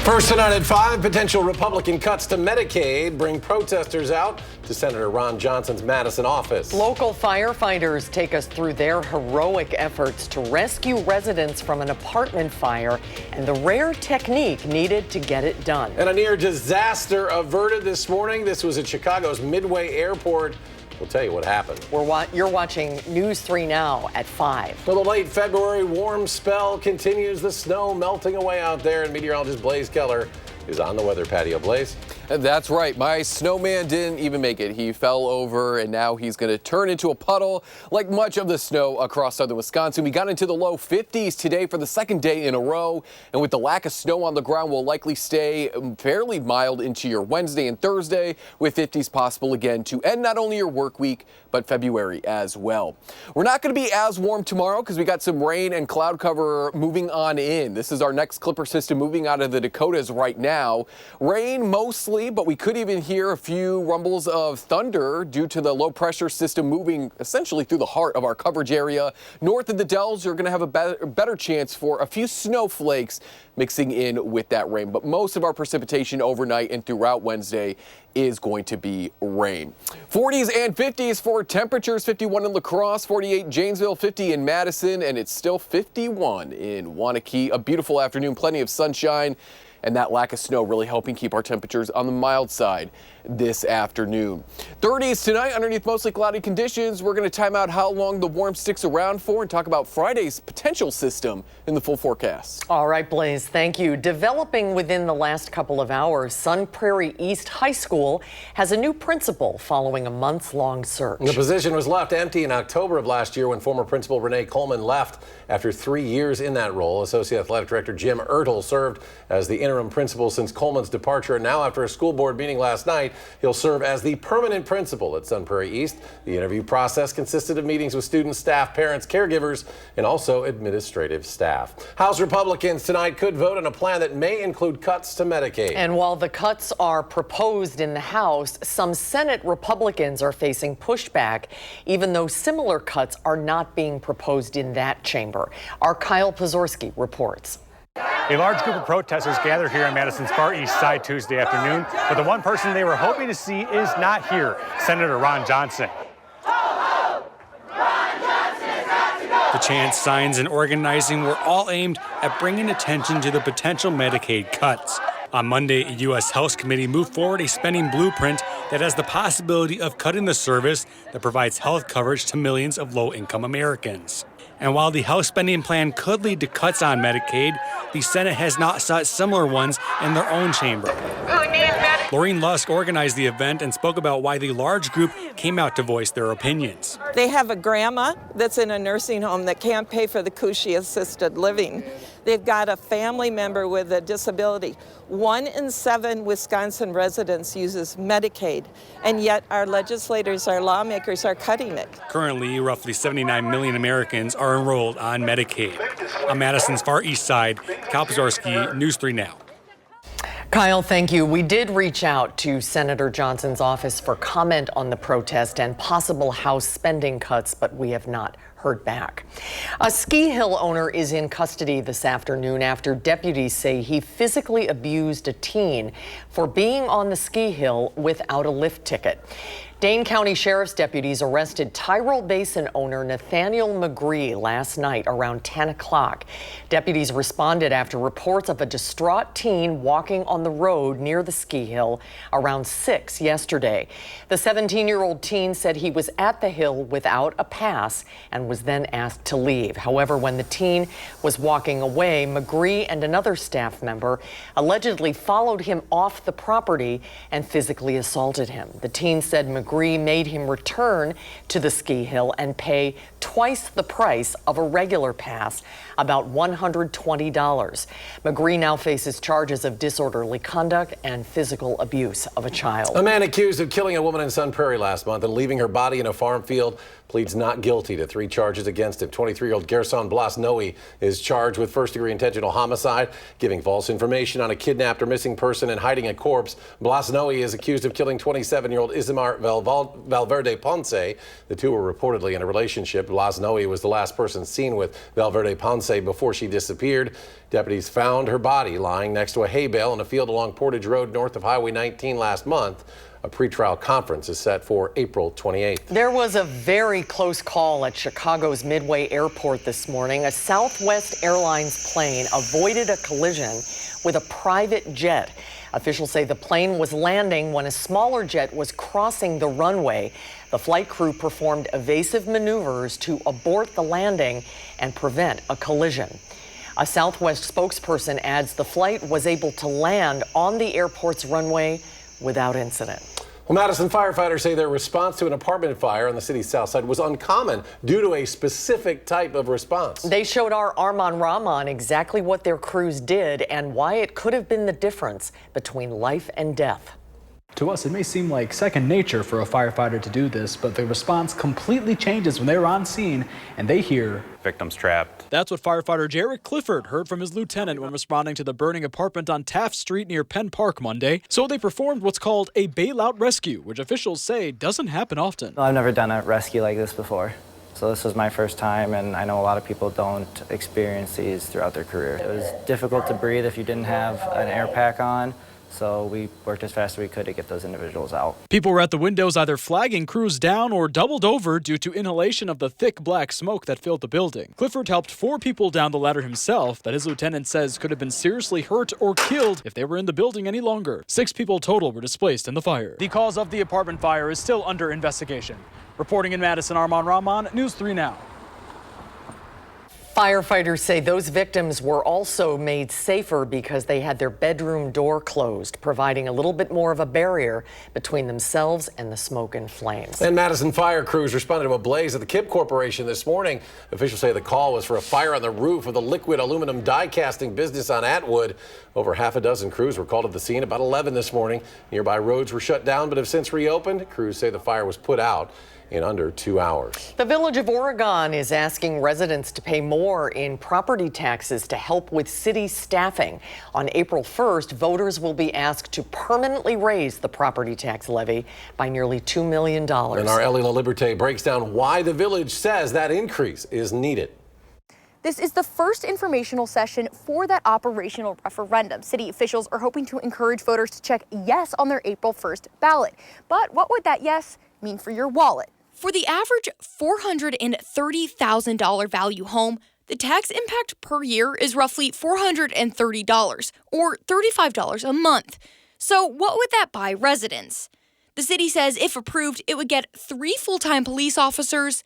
First tonight at 5, potential Republican cuts to Medicaid bring protesters out to Senator Ron Johnson's Madison office. Local firefighters take us through their heroic efforts to rescue residents from an apartment fire and the rare technique needed to get it done. And a near disaster averted this morning. This was at Chicago's Midway Airport. We'll tell you what happened. You're watching News 3 now at 5. Well, the late February warm spell continues. The snow melting away out there, and meteorologist Blaze Keller is on the weather patio. Blaze? That's right. My snowman didn't even make it. He fell over, and now he's going to turn into a puddle like much of the snow across southern Wisconsin. We got into the low 50s today for the second day in a row, and with the lack of snow on the ground, will likely stay fairly mild into your Wednesday and Thursday, with 50s possible again to end not only your work week, but February as well. We're not going to be as warm tomorrow because we got some rain and cloud cover moving on in. This is our next Clipper system moving out of the Dakotas right now. Rain mostly, but we could even hear a few rumbles of thunder due to the low pressure system moving essentially through the heart of our coverage area. North of the Dells, you're going to have a better chance for a few snowflakes mixing in with that rain. But most of our precipitation overnight and throughout Wednesday is going to be rain. 40s and 50s for temperatures. 51 in La Crosse, 48 Janesville, 50 in Madison, and it's still 51 in Waunakee. A beautiful afternoon, plenty of sunshine, and that lack of snow really helping keep our temperatures on the mild side this afternoon. 30s tonight underneath mostly cloudy conditions. We're going to time out how long the warm sticks around for and talk about Friday's potential system in the full forecast. All right, Blaze, thank you. Developing within the last couple of hours, Sun Prairie East High School has a new principal following a months-long search. The position was left empty in October of last year when former principal Renee Coleman left after 3 years in that role. Associate Athletic Director Jim Ertel served as the interim principal since Coleman's departure, and now after a school board meeting last night, he'll serve as the permanent principal at Sun Prairie East. The interview process consisted of meetings with students, staff, parents, caregivers, and also administrative staff. House Republicans tonight could vote on a plan that may include cuts to Medicaid. And while the cuts are proposed in the House, some Senate Republicans are facing pushback, even though similar cuts are not being proposed in that chamber. Our Kyle Pozorski reports. A large group of protesters gathered here on Madison's far east side Tuesday afternoon, but the one person they were hoping to see is not here, Senator Ron Johnson. The chants, signs, and organizing were all aimed at bringing attention to the potential Medicaid cuts. On Monday, a U.S. House committee moved forward a spending blueprint that has the possibility of cutting the service that provides health coverage to millions of low-income Americans. And while the House spending plan could lead to cuts on Medicaid, the Senate has not sought similar ones in their own chamber. Lorene Lusk organized the event and spoke about why the large group came out to voice their opinions. They have a grandma that's in a nursing home that can't pay for the cushy assisted living. They've got a family member with a disability. 1 in 7 Wisconsin residents uses Medicaid, and yet our legislators, our lawmakers are cutting it. Currently, roughly 79 million Americans are enrolled on Medicaid. On Madison's far east side, Kyle Pozorski, News 3 Now. Kyle, thank you. We did reach out to Senator Johnson's office for comment on the protest and possible House spending cuts, but we have not heard back. A ski hill owner is in custody this afternoon after deputies say he physically abused a teen for being on the ski hill without a lift ticket. Dane County Sheriff's deputies arrested Tyrol Basin owner Nathaniel McGree last night around 10 o'clock. Deputies responded after reports of a distraught teen walking on the road near the ski hill around 6 yesterday. The 17-year-old teen said he was at the hill without a pass and was then asked to leave. However, when the teen was walking away, McGree and another staff member allegedly followed him off the property and physically assaulted him. The teen said McGree made him return to the ski hill and pay twice the price of a regular pass, about $120. McGree now faces charges of disorderly conduct and physical abuse of a child. A man accused of killing a woman in Sun Prairie last month and leaving her body in a farm field pleads not guilty to 3 charges against him. 23-year-old Gerson Blasnoe is charged with first-degree intentional homicide, giving false information on a kidnapped or missing person, and hiding a corpse. Blasnoe is accused of killing 27-year-old Isamar Valverde Ponce. The two were reportedly in a relationship. Blasnoe was the last person seen with Valverde Ponce say before she disappeared. Deputies found her body lying next to a hay bale in a field along Portage Road north of Highway 19 last month. A pretrial conference is set for April 28th. There was a very close call at Chicago's Midway Airport this morning. A Southwest Airlines plane avoided a collision with a private jet. Officials say the plane was landing when a smaller jet was crossing the runway. The flight crew performed evasive maneuvers to abort the landing and prevent a collision. A Southwest spokesperson adds the flight was able to land on the airport's runway without incident. Well, Madison firefighters say their response to an apartment fire on the city's south side was uncommon due to a specific type of response. They showed our Arman Rahman exactly what their crews did and why it could have been the difference between life and death. To us, it may seem like second nature for a firefighter to do this, but the response completely changes when they're on scene and they hear victims trapped. That's what firefighter Jarek Clifford heard from his lieutenant when responding to the burning apartment on Taft Street near Penn Park Monday. So they performed what's called a bailout rescue, which officials say doesn't happen often. I've never done a rescue like this before. So this was my first time, and I know a lot of people don't experience these throughout their career. It was difficult to breathe if you didn't have an air pack on. So we worked as fast as we could to get those individuals out. People were at the windows either flagging crews down or doubled over due to inhalation of the thick black smoke that filled the building. Clifford helped 4 people down the ladder himself that his lieutenant says could have been seriously hurt or killed if they were in the building any longer. 6 people total were displaced in the fire. The cause of the apartment fire is still under investigation. Reporting in Madison, Arman Rahman, News 3 Now. Firefighters say those victims were also made safer because they had their bedroom door closed, providing a little bit more of a barrier between themselves and the smoke and flames. And Madison fire crews responded to a blaze at the Kip Corporation this morning. Officials say the call was for a fire on the roof of the liquid aluminum die casting business on Atwood. Over half a dozen crews were called to the scene about 11 this morning. Nearby roads were shut down but have since reopened. Crews say the fire was put out in under 2 hours. The Village of Oregon is asking residents to pay more in property taxes to help with city staffing. On April 1st, voters will be asked to permanently raise the property tax levy by nearly $2 million. And our Ellie LaLiberte breaks down why the village says that increase is needed. This is the first informational session for that operational referendum. City officials are hoping to encourage voters to check yes on their April 1st ballot. But what would that yes mean for your wallet? For the average $430,000 value home, the tax impact per year is roughly $430 or $35 a month. So what would that buy residents? The city says if approved, it would get 3 full-time police officers,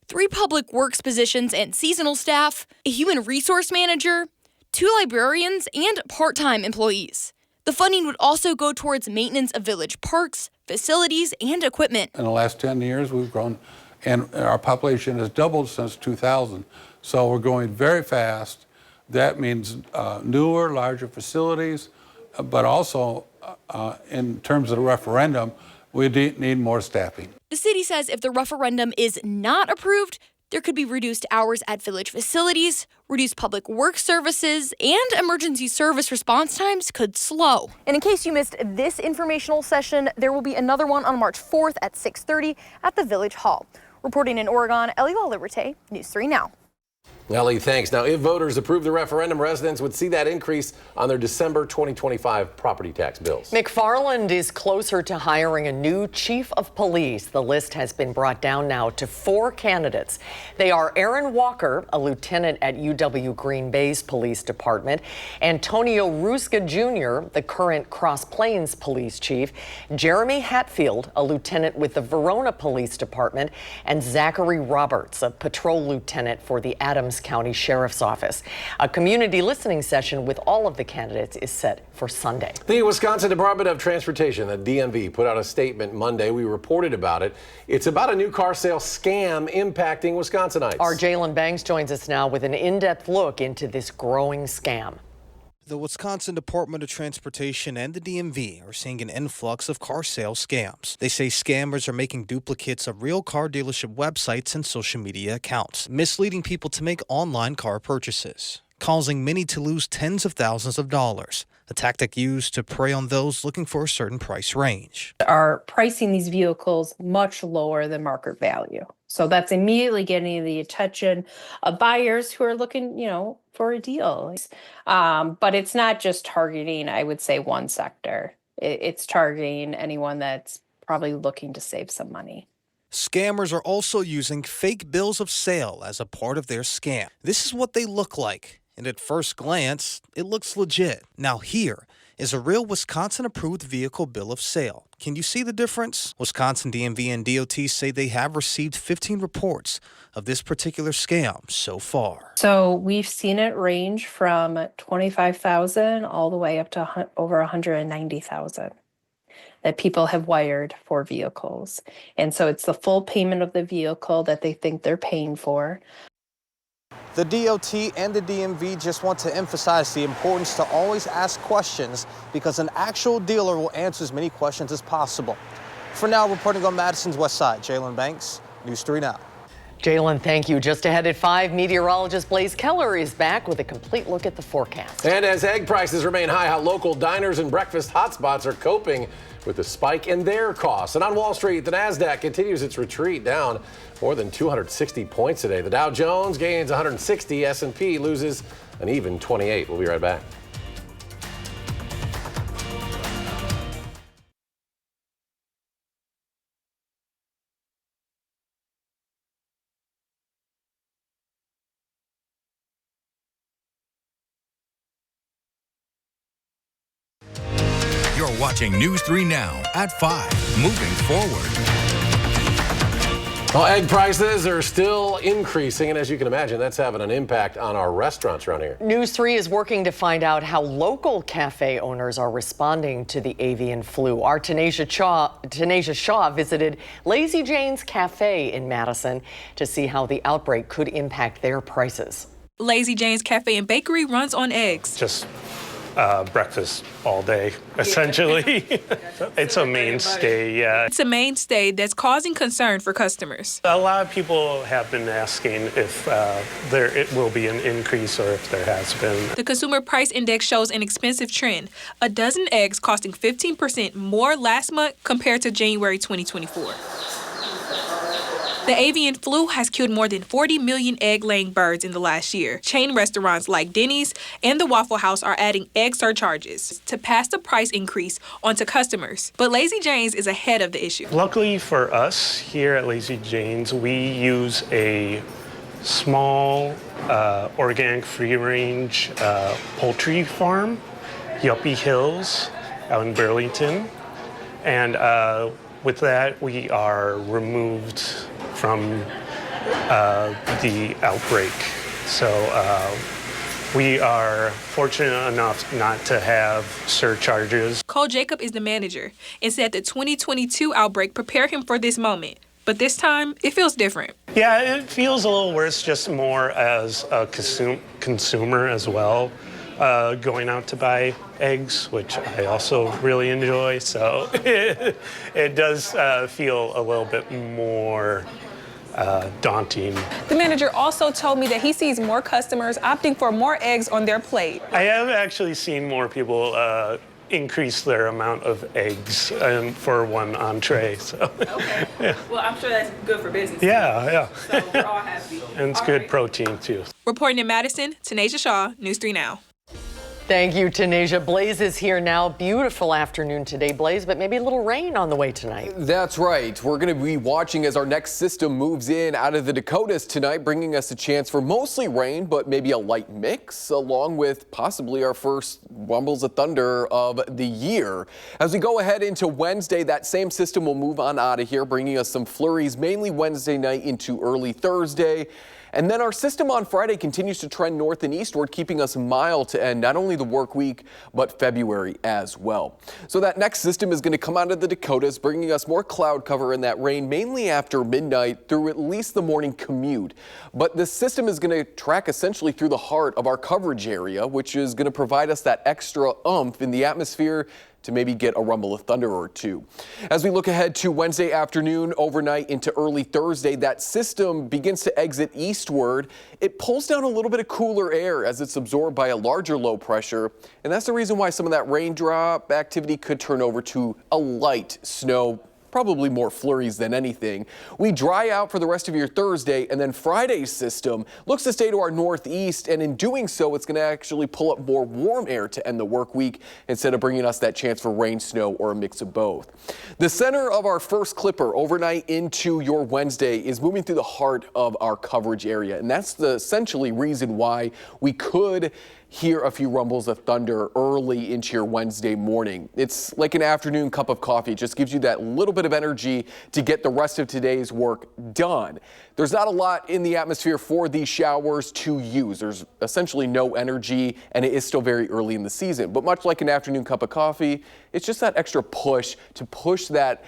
3 public works positions and seasonal staff, a human resource manager, 2 librarians, and part-time employees. The funding would also go towards maintenance of village parks, facilities, and equipment. In the last 10 years, we've grown, and our population has doubled since 2000. So we're going very fast. That means newer, larger facilities, but also in terms of the referendum, we need more staffing. The city says if the referendum is not approved, there could be reduced hours at village facilities, reduced public works services, and emergency service response times could slow. And in case you missed this informational session, there will be another one on March 4th at 6:30 at the Village Hall. Reporting in Oregon, Ellie LaLiberte, News 3 Now. Ellie, thanks. Now, if voters approve the referendum, residents would see that increase on their December 2025 property tax bills. McFarland is closer to hiring a new chief of police. The list has been brought down now to 4 candidates. They are Aaron Walker, a lieutenant at UW Green Bay's police department, Antonio Rusca Jr., the current Cross Plains police chief, Jeremy Hatfield, a lieutenant with the Verona Police Department, and Zachary Roberts, a patrol lieutenant for the Adams County Sheriff's Office. A community listening session with all of the candidates is set for Sunday. The Wisconsin Department of Transportation, the DMV, put out a statement Monday. We reported about it. It's about a new car sale scam impacting Wisconsinites. Our Jalen Banks joins us now with an in-depth look into this growing scam. The Wisconsin Department of Transportation and the DMV are seeing an influx of car sale scams. They say scammers are making duplicates of real car dealership websites and social media accounts, misleading people to make online car purchases, causing many to lose tens of thousands of dollars. a tactic used to prey on those looking for a certain price range. Are pricing these vehicles much lower than market value. So that's immediately getting the attention of buyers who are looking, for a deal. But it's not just targeting, I would say, one sector. It's targeting anyone that's probably looking to save some money. Scammers are also using fake bills of sale as a part of their scam. This is what they look like, and at first glance, it looks legit. Now here is a real Wisconsin-approved vehicle bill of sale. Can you see the difference? Wisconsin DMV and DOT say they have received 15 reports of this particular scam so far. So we've seen it range from $25,000 all the way up to over $190,000 that people have wired for vehicles. And so it's the full payment of the vehicle that they think they're paying for. The DOT and the DMV just want to emphasize the importance to always ask questions because an actual dealer will answer as many questions as possible. For now, reporting on Madison's west side, Jalen Banks, News 3 Now. Jalen, thank you. Just ahead at 5, meteorologist Blaze Keller is back with a complete look at the forecast. And as egg prices remain high, how local diners and breakfast hotspots are coping with the spike in their costs. And on Wall Street, the Nasdaq continues its retreat, down more than 260 points today. The Dow Jones gains 160, S&P loses an even 28. We'll be right back. You're watching News 3 Now at 5, moving forward. Well, egg prices are still increasing, and as you can imagine, that's having an impact on our restaurants around here. News 3 is working to find out how local cafe owners are responding to the avian flu. Our Tanisha Shaw visited Lazy Jane's Cafe in Madison to see how the outbreak could impact their prices. Lazy Jane's Cafe and Bakery runs on eggs. Just breakfast all day, essentially. It's a mainstay, yeah. It's a mainstay that's causing concern for customers. A lot of people have been asking if it will be an increase or if there has been. The Consumer Price Index shows an expensive trend. A dozen eggs costing 15% more last month compared to January 2024. The avian flu has killed more than 40 million egg-laying birds in the last year. Chain restaurants like Denny's and the Waffle House are adding egg surcharges to pass the price increase onto customers. But Lazy Jane's is ahead of the issue. Luckily for us here at Lazy Jane's, we use a small organic free-range poultry farm, Yuppie Hills, out in Burlington. And with that, we are removed from the outbreak. So we are fortunate enough not to have surcharges. Cole Jacob is the manager and said the 2022 outbreak prepared him for this moment. But this time, it feels different. Yeah, it feels a little worse, just more as a consumer as well. Going out to buy eggs, which I also really enjoy, so it does feel a little bit more daunting. The manager also told me that he sees more customers opting for more eggs on their plate. I have actually seen more people increase their amount of eggs for one entree. So. Okay. Yeah. Well, I'm sure that's good for business. Yeah. So we're all happy. And it's good protein, too. Reporting in Madison, Tanisha Shaw, News 3 Now. Thank you, Tanisha. Blaze is here now. Beautiful afternoon today, Blaze, but maybe a little rain on the way tonight. That's right. We're going to be watching as our next system moves in out of the Dakotas tonight, bringing us a chance for mostly rain, but maybe a light mix, along with possibly our first rumbles of thunder of the year. As we go ahead into Wednesday, that same system will move on out of here, bringing us some flurries, mainly Wednesday night into early Thursday. And then our system on Friday continues to trend north and eastward, keeping us mild to end not only the work week, but February as well. So that next system is going to come out of the Dakotas, bringing us more cloud cover and that rain mainly after midnight through at least the morning commute. But this system is going to track essentially through the heart of our coverage area, which is going to provide us that extra oomph in the atmosphere to maybe get a rumble of thunder or two. As we look ahead to Wednesday afternoon, overnight into early Thursday, that system begins to exit eastward. It pulls down a little bit of cooler air as it's absorbed by a larger low pressure, and that's the reason why some of that raindrop activity could turn over to a light snow, probably more flurries than anything. We dry out for the rest of your Thursday, and then Friday's system looks to stay to our northeast, and in doing so, it's going to actually pull up more warm air to end the work week instead of bringing us that chance for rain, snow, or a mix of both. The center of our first clipper overnight into your Wednesday is moving through the heart of our coverage area, and that's the essentially reason why we could hear a few rumbles of thunder early into your Wednesday morning. It's like an afternoon cup of coffee. It just gives you that little bit of energy to get the rest of today's work done. There's not a lot in the atmosphere for these showers to use. There's essentially no energy, and it is still very early in the season. But much like an afternoon cup of coffee, it's just that extra push to push that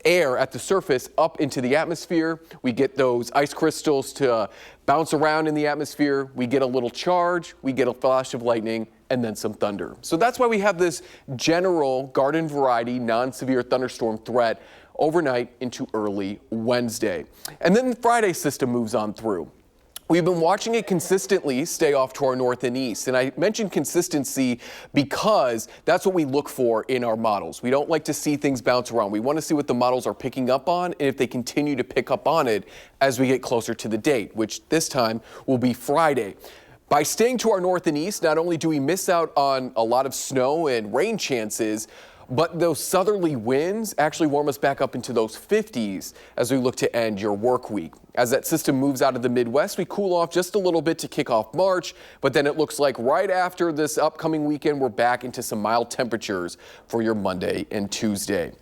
air at the surface up into the atmosphere. We get those ice crystals to bounce around in the atmosphere. We get a little charge, we get a flash of lightning, and then some thunder. So that's why we have this general garden variety non-severe thunderstorm threat overnight into early Wednesday. And then the Friday system moves on through. We've been watching it consistently stay off to our north and east. And I mentioned consistency because that's what we look for in our models. We don't like to see things bounce around. We want to see what the models are picking up on and if they continue to pick up on it as we get closer to the date, which this time will be Friday. By staying to our north and east, not only do we miss out on a lot of snow and rain chances, but those southerly winds actually warm us back up into those 50s as we look to end your work week. As that system moves out of the Midwest, we cool off just a little bit to kick off March, but then it looks like right after this upcoming weekend, we're back into some mild temperatures for your Monday and Tuesday.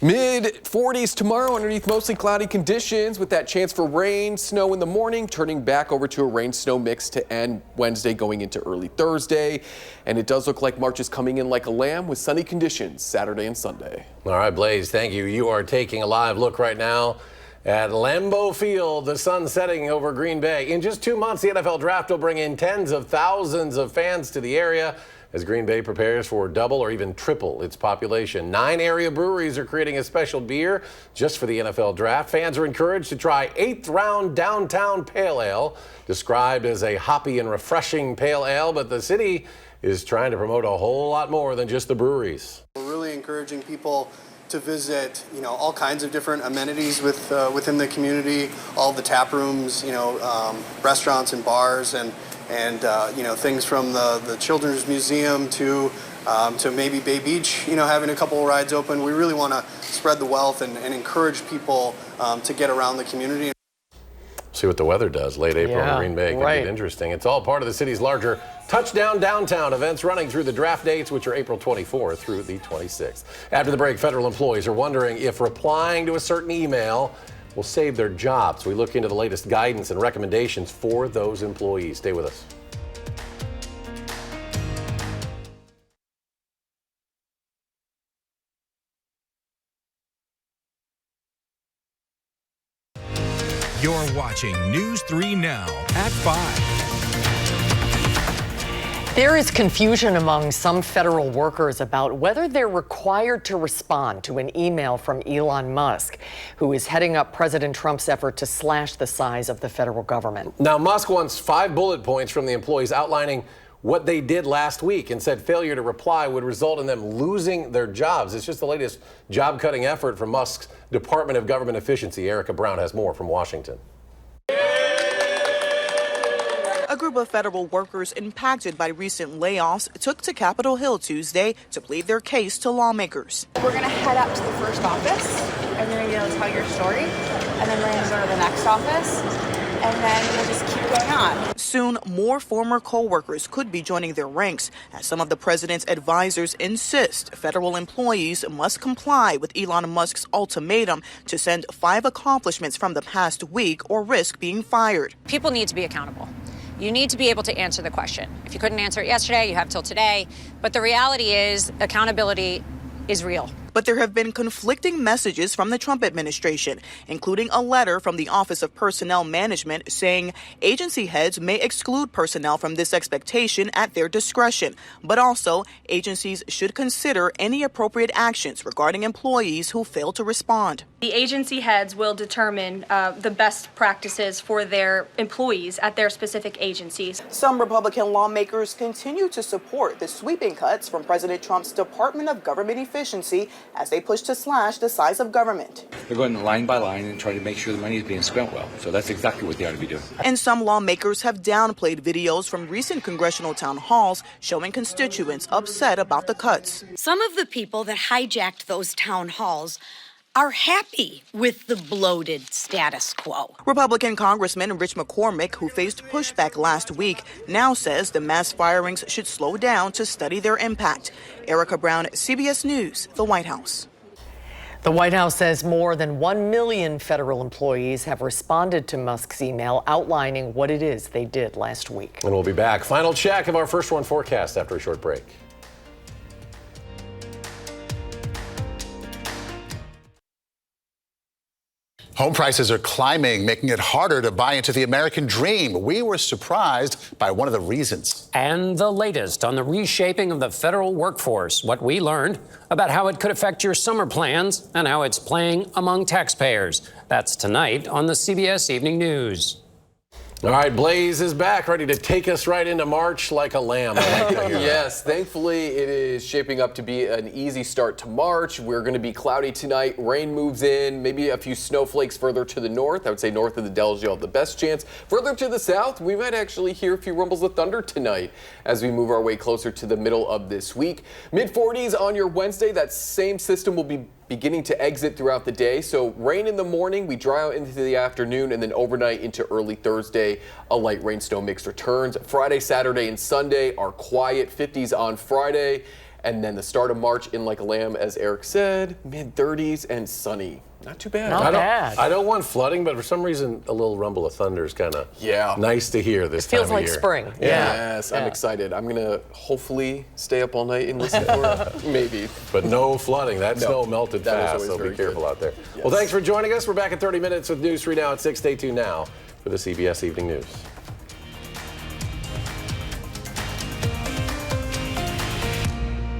Mid-40s tomorrow underneath mostly cloudy conditions with that chance for rain, snow in the morning, turning back over to a rain-snow mix to end Wednesday going into early Thursday. And it does look like March is coming in like a lamb with sunny conditions Saturday and Sunday. All right, Blaze, thank you. You are taking a live look right now at Lambeau Field, the sun setting over Green Bay. In just 2 months, the NFL Draft will bring in tens of thousands of fans to the area as Green Bay prepares for double or even triple its population. 9 area breweries are creating a special beer just for the NFL Draft. Fans are encouraged to try 8th Round Downtown Pale Ale, described as a hoppy and refreshing pale ale, but the city is trying to promote a whole lot more than just the breweries. We're really encouraging people to visit, all kinds of different amenities within the community, all the tap rooms, restaurants and bars, and things from the Children's Museum to maybe Bay Beach, having a couple of rides open. We really want to spread the wealth and encourage people to get around the community. See what the weather does. Late April in Green Bay could get interesting. It's all part of the city's larger Touchdown Downtown events running through the draft dates, which are April 24th through the 26th. After the break, federal employees are wondering if replying to a certain email will save their jobs. We look into the latest guidance and recommendations for those employees. Stay with us. You're watching News 3 Now at 5. There is confusion among some federal workers about whether they're required to respond to an email from Elon Musk, who is heading up President Trump's effort to slash the size of the federal government. Now, Musk wants 5 bullet points from the employees outlining what they did last week and said failure to reply would result in them losing their jobs. It's just the latest job-cutting effort from Musk's Department of Government Efficiency. Erica Brown has more from Washington. A group of federal workers impacted by recent layoffs took to Capitol Hill Tuesday to plead their case to lawmakers. We're going to head up to the first office, and you're going to tell your story, and then we're going to go to the next office, and then we'll just keep going on. Soon, more former co-workers could be joining their ranks as some of the president's advisors insist federal employees must comply with Elon Musk's ultimatum to send 5 accomplishments from the past week or risk being fired. People need to be accountable. You need to be able to answer the question. If you couldn't answer it yesterday, you have till today. But the reality is accountability is real. But there have been conflicting messages from the Trump administration, including a letter from the Office of Personnel Management saying agency heads may exclude personnel from this expectation at their discretion, but also agencies should consider any appropriate actions regarding employees who fail to respond. The agency heads will determine the best practices for their employees at their specific agencies. Some Republican lawmakers continue to support the sweeping cuts from President Trump's Department of Government Efficiency as they push to slash the size of government. They're going line by line and trying to make sure the money is being spent well. So that's exactly what they ought to be doing. And some lawmakers have downplayed videos from recent congressional town halls showing constituents upset about the cuts. Some of the people that hijacked those town halls are happy with the bloated status quo. Republican Congressman Rich McCormick, who faced pushback last week, now says the mass firings should slow down to study their impact. Erica Brown, CBS News, the White House. The White House says more than 1 million federal employees have responded to Musk's email outlining what it is they did last week. And we'll be back. Final check of our first one forecast after a short break. Home prices are climbing, making it harder to buy into the American dream. We were surprised by one of the reasons. And the latest on the reshaping of the federal workforce, what we learned about how it could affect your summer plans and how it's playing among taxpayers. That's tonight on the CBS Evening News. All right, Blaze is back, ready to take us right into March like a lamb. Yes, thankfully it is shaping up to be an easy start to March. We're going to be cloudy tonight. Rain moves in, maybe a few snowflakes further to the north. I would say north of the Dells, you'll have the best chance. Further to the south, we might actually hear a few rumbles of thunder tonight as we move our way closer to the middle of this week. Mid-40s on your Wednesday. That same system will be beginning to exit throughout the day. So rain in the morning, we dry out into the afternoon, and then overnight into early Thursday, a light rain snow mix returns. Friday, Saturday, and Sunday are quiet, 50s on Friday. And then the start of March in like a lamb, as Eric said, mid-30s and sunny. Not too bad. Not bad. I don't want flooding, but for some reason, a little rumble of thunder is kind of nice to hear this time of year. Feels like spring. Yes, I'm excited. I'm going to hopefully stay up all night and listen for it. Maybe. But no flooding. That snow melted fast, so be careful out there. Yes. Well, thanks for joining us. We're back in 30 minutes with News 3 now at 6. Stay tuned now for the CBS Evening News.